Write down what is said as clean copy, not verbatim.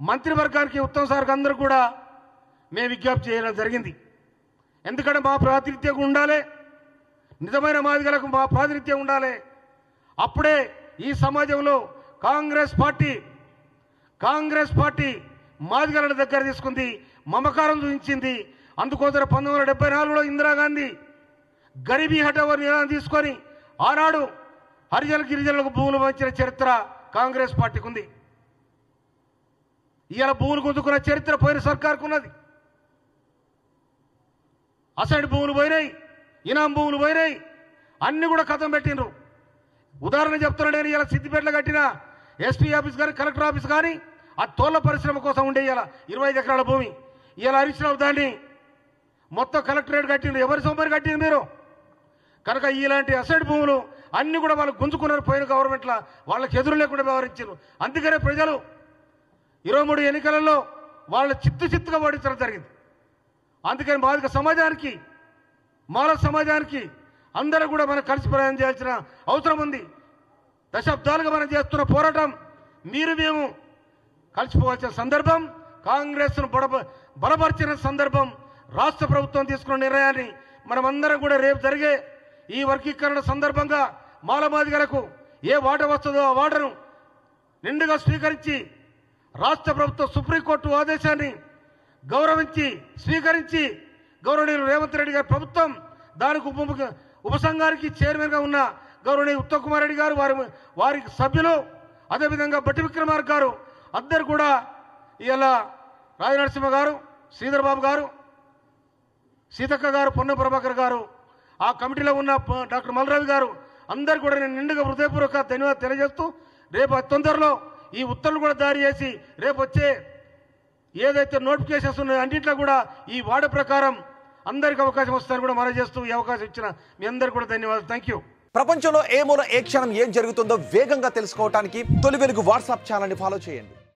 మంత్రివర్గానికి ఉత్తమ్ సార్కి అందరూ కూడా మేము విజ్ఞప్తి చేయడం జరిగింది. ఎందుకంటే మా ప్రాతినిధ్యం ఉండాలి, నిజమైన మాదిగలకు మా ప్రాతినిధ్యం ఉండాలి. అప్పుడే ఈ సమాజంలో కాంగ్రెస్ పార్టీ మాదిగలను దగ్గర తీసుకుంది, మమకారం చూపించింది. అందుకోసం 1974లో ఇందిరాగాంధీ గరీబీ హఠావో నినాదం తీసుకొని ఆనాడు హరిజన గిరిజనులకు భూములు పంచిన చరిత్ర కాంగ్రెస్ పార్టీకి ఉంది. ఇవాళ భూములు గుంజుకున్న చరిత్ర పోయిన సర్కార్కు ఉన్నది. అసైడ్ భూములు పోయినాయి, ఇనాం భూములు పోయినాయి, అన్ని కూడా కథం పెట్టినరు. ఉదాహరణ చెప్తున్నాడు, నేను ఇలా సిద్దిపేటలో కట్టిన ఎస్పీ ఆఫీస్ కానీ కలెక్టర్ ఆఫీస్ కానీ ఆ తోళ్ల పరిశ్రమ కోసం ఉండే ఇలా 25 ఎకరాల భూమి ఇలా హరీశ్రావు దాన్ని మొత్తం కలెక్టరేట్ కట్టిండ్రు. ఎవరి సొమ్మరి కట్టింది మీరు? కనుక ఇలాంటి అసైడ్ భూములు అన్ని కూడా వాళ్ళు గుంజుకున్నారు. పోయిన గవర్నమెంట్లో వాళ్ళకి ఎదురు లేకుండా వ్యవహరించారు. అందుకనే ప్రజలు 23 ఎన్నికలలో వాళ్ళ చిత్తుగా ఓడించడం జరిగింది. అందుకని మాదిగ సమాజానికి, మాల సమాజానికి అందరూ కూడా మనం కలిసి ప్రయాణం చేయాల్సిన అవసరం ఉంది. దశాబ్దాలుగా మనం చేస్తున్న పోరాటం మేము కలిసిపోవాల్సిన సందర్భం, కాంగ్రెస్ను బలపరిచిన సందర్భం, రాష్ట్ర ప్రభుత్వం తీసుకున్న నిర్ణయాన్ని మనమందరం కూడా రేపు జరిగే ఈ వర్గీకరణ సందర్భంగా మాలమాదిగలకు ఏ వాట వస్తుందో ఆ వాటను నిండుగా స్వీకరించి రాష్ట్ర ప్రభుత్వం సుప్రీంకోర్టు ఆదేశాన్ని స్వీకరించి గౌరవనీయులు రేవంత్ రెడ్డి గారి ప్రభుత్వం దానికి ఉపసంఘానికి చైర్మన్గా ఉన్న గౌరవనీయ ఉత్తమ్ కుమార్ రెడ్డి గారు, వారి సభ్యులు, అదేవిధంగా బట్టి విక్రమార్క గారు అందరు కూడా ఇలా రాజనరసింహ గారు, శ్రీధర్ బాబు గారు, సీతక్క గారు, పొన్నం ప్రభాకర్ గారు, ఆ కమిటీలో ఉన్న డాక్టర్ మల్రవి గారు అందరు కూడా నేను నిండుగా హృదయపూర్వక ధన్యవాదాలు తెలియజేస్తూ రేపు తొందరలో ఈ ఉత్తర్వులు కూడా జారీ చేసి రేపు వచ్చే ఏదైతే నోటిఫికేషన్స్ ఉన్నాయో అన్నింటిలో కూడా ఈ వార్డు ప్రకారం అందరికి అవకాశం వస్తుందని కూడా మనం చేస్తూ ఈ అవకాశం ఇచ్చిన మీ అందరికీ కూడా ధన్యవాదాలు. Thank you. ప్రపంచంలో ఏ మూల ఏ క్షణం ఏం జరుగుతుందో వేగంగా తెలుసుకోవడానికి తొలి వెలుగు వాట్సాప్ ఛానల్ని ఫాలో చేయండి.